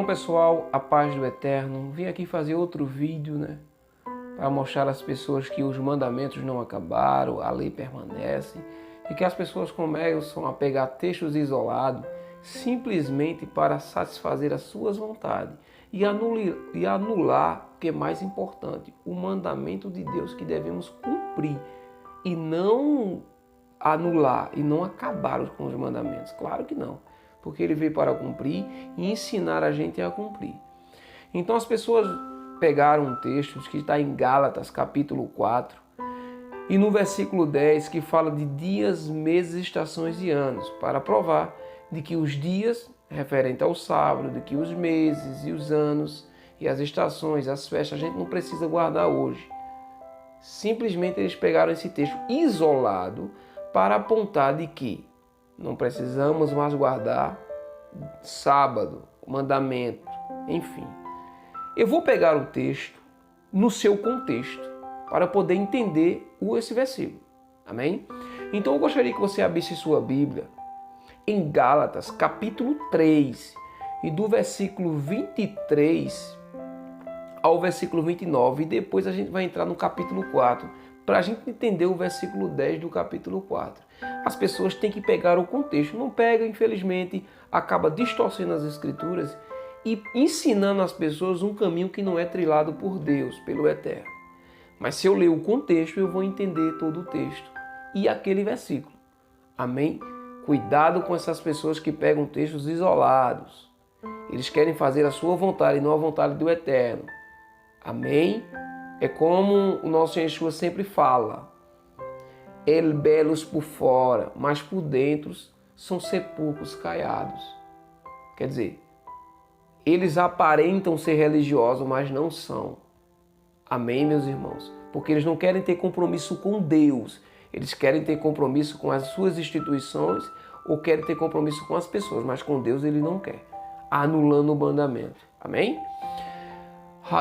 Shalom pessoal, a paz do Eterno. Vim aqui fazer outro vídeo, para mostrar às pessoas que os mandamentos não acabaram, a lei permanece e que as pessoas começam a pegar textos isolados simplesmente para satisfazer as suas vontades e anular o que é mais importante, o mandamento de Deus que devemos cumprir e não anular e não acabar com os mandamentos. Claro que não. Porque ele veio para cumprir e ensinar a gente a cumprir. Então as pessoas pegaram um texto que está em Gálatas, capítulo 4, e no versículo 10, que fala de dias, meses, estações e anos, para provar de que os dias, referente ao sábado, de que os meses e os anos e as estações, as festas, a gente não precisa guardar hoje. Simplesmente eles pegaram esse texto isolado para apontar de que não precisamos mais guardar sábado, mandamento, enfim. Eu vou pegar o texto no seu contexto para poder entender esse versículo. Amém? Então eu gostaria que você abrisse sua Bíblia em Gálatas, capítulo 3, e do versículo 23 ao versículo 29, e depois a gente vai entrar no capítulo 4, para a gente entender o versículo 10 do capítulo 4. As pessoas têm que pegar o contexto. Não pega, infelizmente, acaba distorcendo as escrituras e ensinando às pessoas um caminho que não é trilhado por Deus, pelo Eterno. Mas se eu ler o contexto, eu vou entender todo o texto e aquele versículo. Amém? Cuidado com essas pessoas que pegam textos isolados. Eles querem fazer a sua vontade e não a vontade do Eterno. Amém? É como o nosso Yeshua sempre fala. Belos por fora, mas por dentro são sepulcros caiados. Quer dizer, eles aparentam ser religiosos, mas não são. Amém, meus irmãos? Porque eles não querem ter compromisso com Deus. Eles querem ter compromisso com as suas instituições ou querem ter compromisso com as pessoas, mas com Deus ele não quer. Anulando o mandamento. Amém?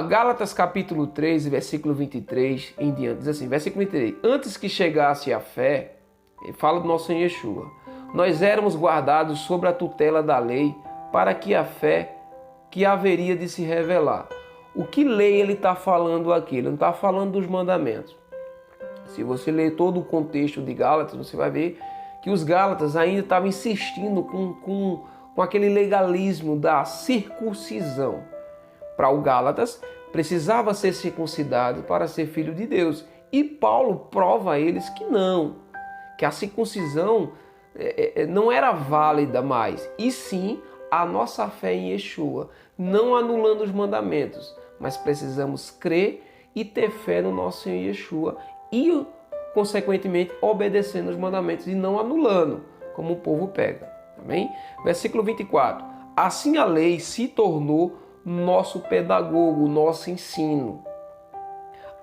Gálatas capítulo 3, versículo 23 em diante, diz assim, versículo 23, antes que chegasse a fé, ele fala do nosso Senhor Yeshua, nós éramos guardados sob a tutela da lei para que a fé que haveria de se revelar. O que lei ele está falando aqui? Ele não está falando dos mandamentos. Se você ler todo o contexto de Gálatas, você vai ver que os Gálatas ainda estavam insistindo com aquele legalismo da circuncisão. Para o Gálatas, precisava ser circuncidado para ser filho de Deus. E Paulo prova a eles que não, que a circuncisão não era válida mais. E sim, a nossa fé em Yeshua, não anulando os mandamentos, mas precisamos crer e ter fé no nosso Senhor Yeshua e, consequentemente, obedecendo os mandamentos e não anulando, como o povo pega. Amém? Versículo 24. Assim a lei se tornou nosso pedagogo, nosso ensino,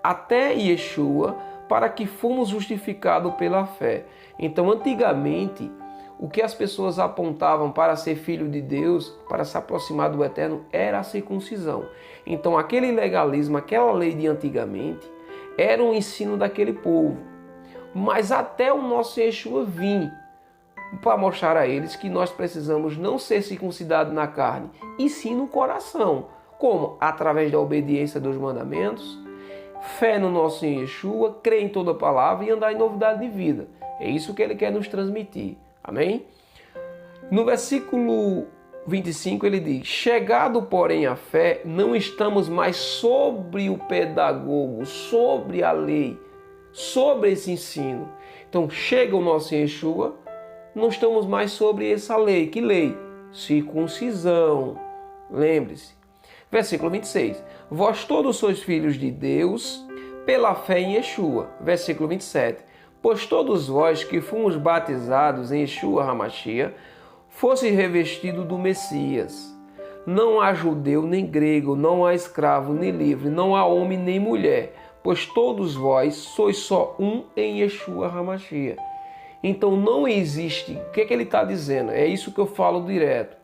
até Yeshua, para que fomos justificados pela fé. Então, antigamente, o que as pessoas apontavam para ser filho de Deus, para se aproximar do Eterno, era a circuncisão. Então, aquele legalismo, aquela lei de antigamente, era um ensino daquele povo. Mas até o nosso Yeshua vir, para mostrar a eles que nós precisamos não ser circuncidados na carne, e sim no coração. Como? Através da obediência dos mandamentos, fé no nosso Yeshua, crer em toda a palavra e andar em novidade de vida. É isso que ele quer nos transmitir. Amém? No versículo 25 ele diz, chegado porém a fé, não estamos mais sobre o pedagogo, sobre a lei, sobre esse ensino. Então chega o nosso Yeshua, não estamos mais sobre essa lei. Que lei? Circuncisão. Lembre-se. Versículo 26. Vós todos sois filhos de Deus pela fé em Yeshua. Versículo 27. Pois todos vós que fomos batizados em Yeshua HaMashiach, fosseis revestidos do Messias. Não há judeu nem grego, não há escravo nem livre, não há homem nem mulher, pois todos vós sois só um em Yeshua HaMashiach. Então não existe, o que ele está dizendo? É isso que eu falo direto.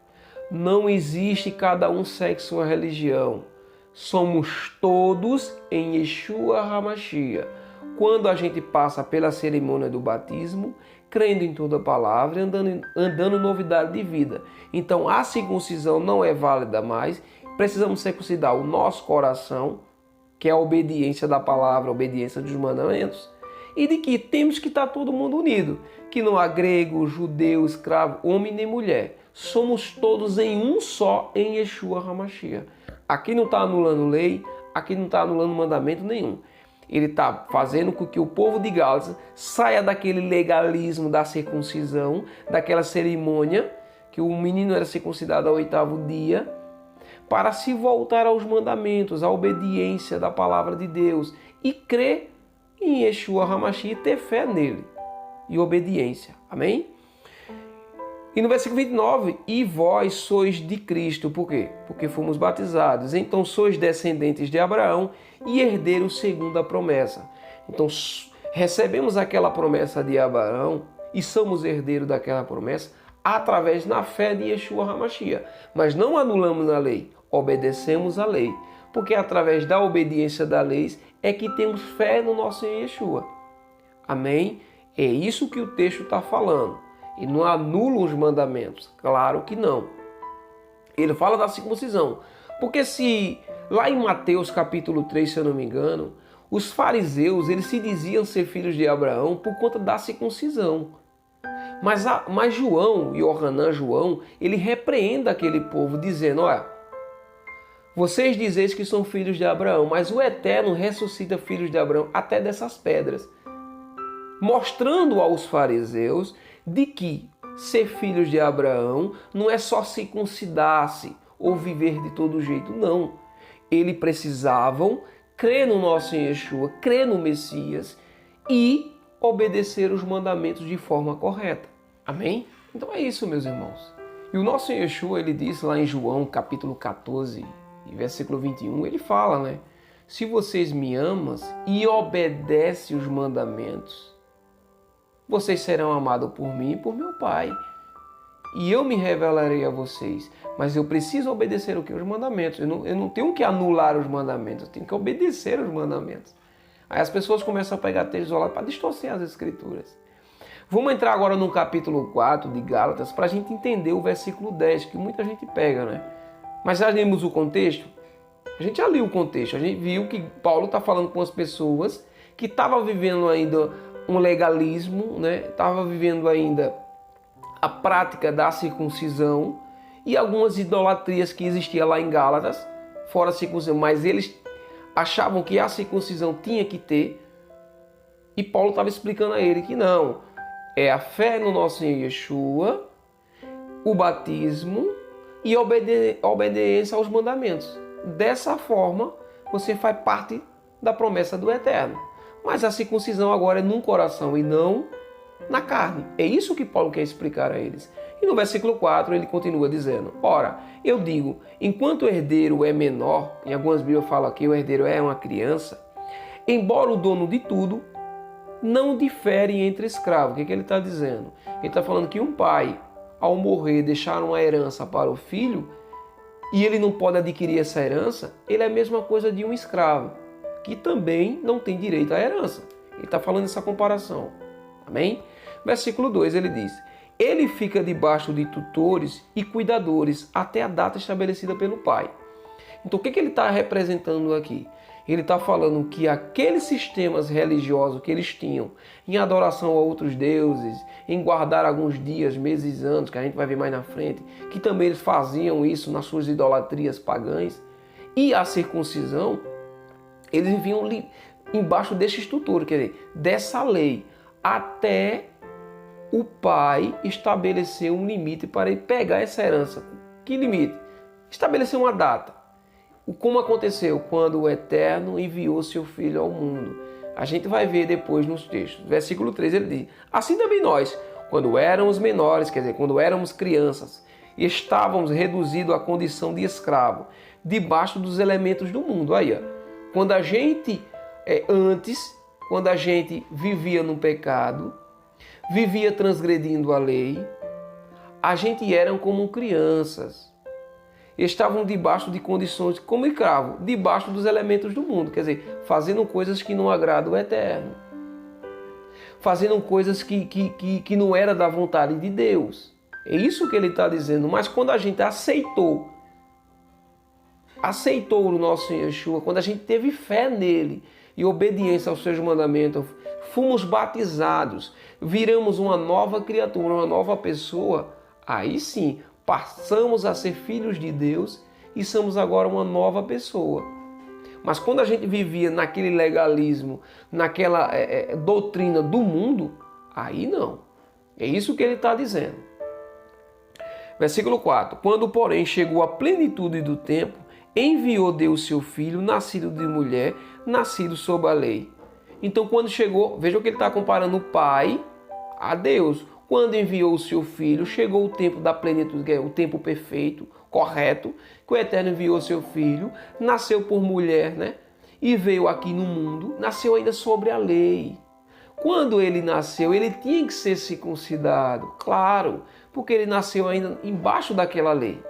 Não existe cada um segue sua religião. Somos todos em Yeshua HaMashiach. Quando a gente passa pela cerimônia do batismo, crendo em toda a palavra e andando novidade de vida. Então a circuncisão não é válida mais, precisamos circuncidar o nosso coração, que é a obediência da palavra, a obediência dos mandamentos, e de que temos que estar todo mundo unido, que não há grego, judeu, escravo, homem nem mulher. Somos todos em um só em Yeshua HaMashiach. Aqui não está anulando lei, aqui não está anulando mandamento nenhum. Ele está fazendo com que o povo de Gálatas saia daquele legalismo da circuncisão, daquela cerimônia, que o menino era circuncidado ao 8º dia, para se voltar aos mandamentos, à obediência da palavra de Deus e crer em Yeshua HaMashiach e ter fé nele e obediência. Amém? E no versículo 29, e vós sois de Cristo. Por quê? Porque fomos batizados. Então sois descendentes de Abraão e herdeiros segundo a promessa. Então recebemos aquela promessa de Abraão e somos herdeiros daquela promessa através da fé de Yeshua HaMashiach. Mas não anulamos a lei, obedecemos a lei. Porque através da obediência da lei é que temos fé no nosso Yeshua. Amém? É isso que o texto está falando. E não anula os mandamentos. Claro que não. Ele fala da circuncisão. Porque se lá em Mateus capítulo 3, se eu não me engano, os fariseus eles se diziam ser filhos de Abraão por conta da circuncisão. Mas João, Yohanan João, ele repreende aquele povo dizendo, olha, vocês dizeis que são filhos de Abraão, mas o Eterno ressuscita filhos de Abraão até dessas pedras. Mostrando aos fariseus de que ser filhos de Abraão não é só circuncidar-se ou viver de todo jeito, não. Eles precisavam crer no nosso Yeshua, crer no Messias e obedecer os mandamentos de forma correta. Amém? Então é isso, meus irmãos. E o nosso Yeshua, ele diz lá em João capítulo 14, versículo 21, ele fala, né? Se vocês me amam e obedecem os mandamentos, vocês serão amados por mim e por meu Pai. E eu me revelarei a vocês. Mas eu preciso obedecer o que? Os mandamentos. Eu não tenho que anular os mandamentos, eu tenho que obedecer os mandamentos. Aí as pessoas começam a pegar texto isolado para distorcer as escrituras. Vamos entrar agora no capítulo 4 de Gálatas para a gente entender o versículo 10, que muita gente pega, né? Mas já lemos o contexto? A gente já leu o contexto. A gente viu que Paulo está falando com as pessoas que estavam vivendo ainda um legalismo, né? Estava vivendo ainda a prática da circuncisão e algumas idolatrias que existiam lá em Gálatas, fora a circuncisão, mas eles achavam que a circuncisão tinha que ter, e Paulo estava explicando a ele que não, é a fé no nosso Yeshua, o batismo e a obediência aos mandamentos. Dessa forma, você faz parte da promessa do Eterno. Mas a circuncisão agora é num coração e não na carne. É isso que Paulo quer explicar a eles. E no versículo 4 ele continua dizendo, ora, eu digo, enquanto o herdeiro é menor, em algumas Bíblias falam que o herdeiro é uma criança, embora o dono de tudo, não difere entre escravos. O que ele está dizendo? Ele está falando que um pai, ao morrer, deixar uma herança para o filho, e ele não pode adquirir essa herança, ele é a mesma coisa de um escravo, que também não tem direito à herança. Ele está falando essa comparação. Amém? Versículo 2 ele diz, ele fica debaixo de tutores e cuidadores até a data estabelecida pelo pai. Então o que ele está representando aqui? Ele está falando que aqueles sistemas religiosos que eles tinham em adoração a outros deuses, em guardar alguns dias, meses, anos, que a gente vai ver mais na frente, que também eles faziam isso nas suas idolatrias pagãs, e a circuncisão, eles viviam embaixo desse estrutura, quer dizer, dessa lei, até o pai estabelecer um limite para ele pegar essa herança. Que limite? Estabelecer uma data. Como aconteceu quando o Eterno enviou seu Filho ao mundo. A gente vai ver depois nos textos. Versículo 3 ele diz, assim também nós, quando éramos menores, quer dizer, quando éramos crianças, estávamos reduzidos à condição de escravo, debaixo dos elementos do mundo. Aí, ó. Quando a gente, quando a gente vivia no pecado, vivia transgredindo a lei, a gente era como crianças. Estavam debaixo de condições como escravo, debaixo dos elementos do mundo, quer dizer, fazendo coisas que não agradam o Eterno. fazendo coisas que não era da vontade de Deus. É isso que ele está dizendo. Mas quando a gente aceitou o nosso Yeshua, quando a gente teve fé nele e obediência aos seus mandamentos, fomos batizados, viramos uma nova criatura, uma nova pessoa, aí sim, passamos a ser filhos de Deus e somos agora uma nova pessoa. Mas quando a gente vivia naquele legalismo, naquela doutrina do mundo, aí não. É isso que ele está dizendo. Versículo 4. Quando, porém, chegou a plenitude do tempo, enviou Deus seu filho, nascido de mulher, nascido sob a lei. Então, quando chegou, veja que ele está comparando o Pai a Deus. Quando enviou o seu filho, chegou o tempo da plenitude, que é o tempo perfeito, correto, que o Eterno enviou seu filho, nasceu por mulher, né? E veio aqui no mundo, nasceu ainda sobre a lei. Quando ele nasceu, ele tinha que ser circuncidado, claro, porque ele nasceu ainda embaixo daquela lei,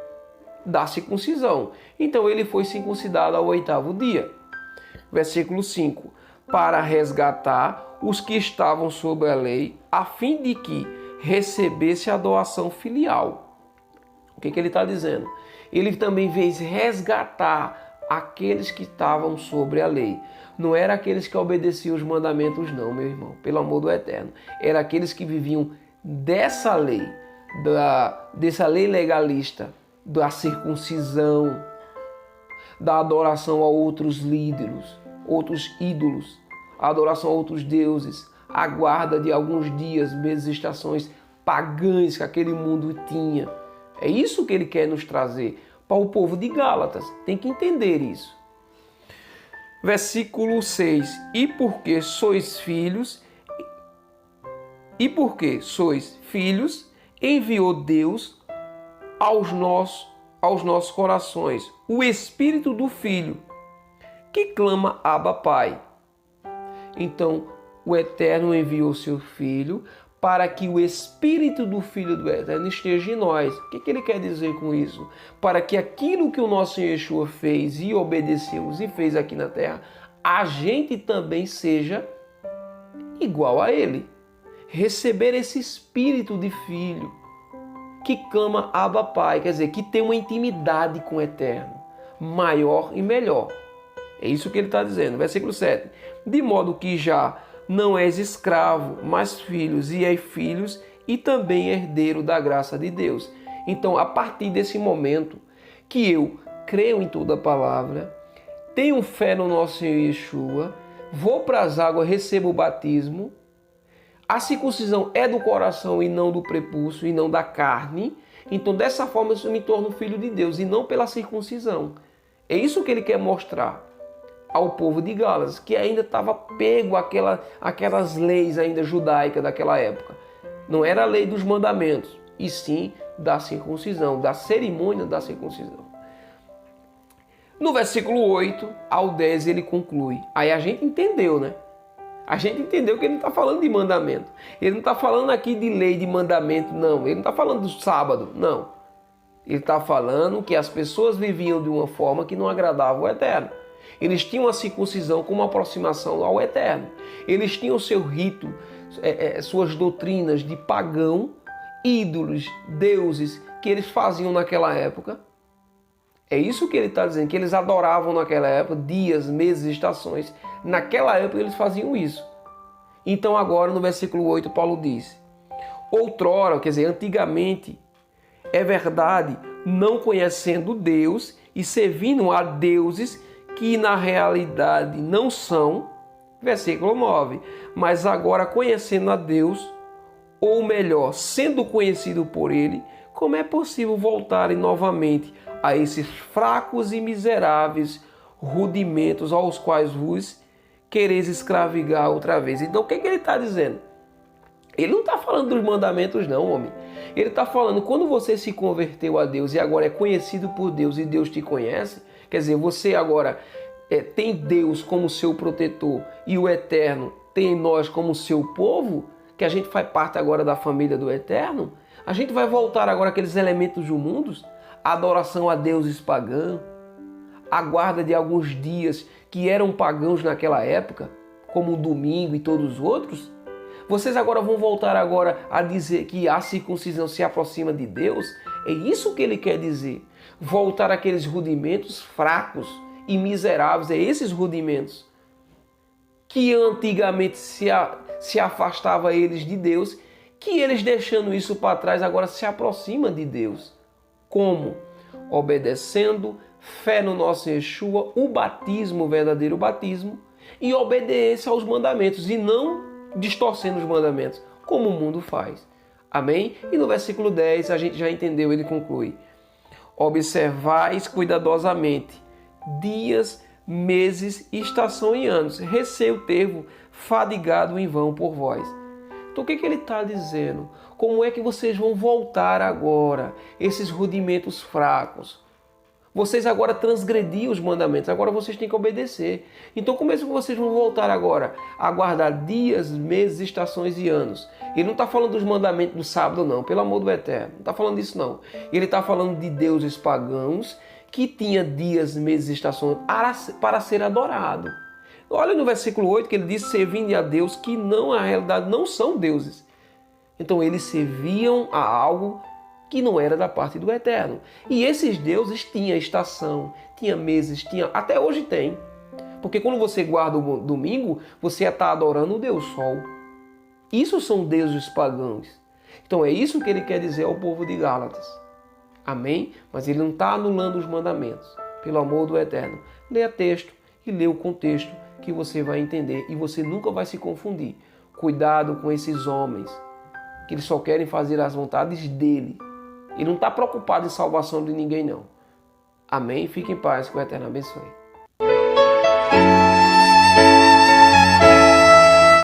da circuncisão. Então ele foi circuncidado ao 8º dia. Versículo 5. Para resgatar os que estavam sob a lei, a fim de que recebesse a doação filial. O que ele está dizendo? Ele também veio resgatar aqueles que estavam sobre a lei. Não era aqueles que obedeciam os mandamentos, não, meu irmão, pelo amor do Eterno. Era aqueles que viviam dessa lei, dessa lei legalista, da circuncisão, da adoração a outros ídolos, a adoração a outros deuses, a guarda de alguns dias, meses, estações pagãs que aquele mundo tinha. É isso que ele quer nos trazer para o povo de Gálatas. Tem que entender isso. Versículo 6. E porque sois filhos, enviou Deus aos nossos corações o Espírito do Filho, que clama Abba Pai. Então, o Eterno enviou seu Filho para que o Espírito do Filho do Eterno esteja em nós. O que ele quer dizer com isso? Para que aquilo que o nosso Yeshua fez e obedeceu e fez aqui na terra, a gente também seja igual a ele. Receber esse Espírito de Filho que clama Abba Pai, quer dizer, que tem uma intimidade com o Eterno, maior e melhor. É isso que ele está dizendo. Versículo 7. De modo que já não és escravo, mas filhos, e és filhos, e também herdeiro da graça de Deus. Então, a partir desse momento que eu creio em toda a palavra, tenho fé no nosso Yeshua, vou para as águas, recebo o batismo, a circuncisão é do coração e não do prepúcio, e não da carne. Então, dessa forma, eu me torno filho de Deus, e não pela circuncisão. É isso que ele quer mostrar ao povo de Gálatas, que ainda estava pego aquelas leis ainda judaicas daquela época. Não era a lei dos mandamentos, e sim da circuncisão, da cerimônia da circuncisão. No versículo 8 ao 10 ele conclui. Aí a gente entendeu, né? A gente entendeu que ele não está falando de mandamento. Ele não está falando aqui de lei de mandamento, não. Ele não está falando do sábado, não. Ele está falando que as pessoas viviam de uma forma que não agradava o Eterno. Eles tinham a circuncisão como aproximação ao Eterno. Eles tinham o seu rito, suas doutrinas de pagão, ídolos, deuses que eles faziam naquela época. É isso que ele está dizendo, que eles adoravam naquela época, dias, meses, estações. Naquela época eles faziam isso. Então agora no versículo 8 Paulo diz: outrora, quer dizer, antigamente, é verdade, não conhecendo Deus e servindo a deuses que na realidade não são, versículo 9, mas agora conhecendo a Deus, ou melhor, sendo conhecido por Ele, como é possível voltarem novamente a esses fracos e miseráveis rudimentos aos quais vos quereis escravigar outra vez? Então o que ele está dizendo? Ele não está falando dos mandamentos não, homem. Ele está falando, quando você se converteu a Deus e agora é conhecido por Deus e Deus te conhece, quer dizer, você agora tem Deus como seu protetor e o Eterno tem nós como seu povo, que a gente faz parte agora da família do Eterno, a gente vai voltar agora àqueles elementos do mundo, a adoração a deuses pagãos, a guarda de alguns dias que eram pagãos naquela época, como o domingo e todos os outros, Vocês agora vão voltar agora a dizer que a circuncisão se aproxima de Deus? É isso que ele quer dizer. Voltar àqueles rudimentos fracos e miseráveis, é esses rudimentos que antigamente se afastava eles de Deus, que eles deixando isso para trás agora se aproximam de Deus. Como? Obedecendo, fé no nosso Yeshua, o batismo, o verdadeiro batismo, e obediência aos mandamentos, e não distorcendo os mandamentos, como o mundo faz. Amém? E no versículo 10 a gente já entendeu, ele conclui: observais cuidadosamente dias, meses, estação e anos. Receio o termo fadigado em vão por vós. Então o que ele está dizendo? Como é que vocês vão voltar agora? Esses rudimentos fracos. Vocês agora transgrediram os mandamentos, agora vocês têm que obedecer. Então como é que vocês vão voltar agora? A guardar dias, meses, estações e anos. Ele não está falando dos mandamentos do sábado não, pelo amor do Eterno. Não está falando disso não. Ele está falando de deuses pagãos que tinha dias, meses e estações para ser adorado. Olha no versículo 8 que ele diz: servindo a Deus que na realidade não são deuses. Então eles serviam a algo que não era da parte do Eterno. E esses deuses tinham estação, tinha meses, até hoje tem. Porque quando você guarda o domingo, você está adorando o Deus Sol. Isso são deuses pagãos. Então é isso que ele quer dizer ao povo de Gálatas. Amém? Mas ele não está anulando os mandamentos. Pelo amor do Eterno. Leia texto e leia o contexto que você vai entender e você nunca vai se confundir. Cuidado com esses homens que eles só querem fazer as vontades dele. Ele não está preocupado em salvação de ninguém, não. Amém? Fique em paz, que o Eterno abençoe.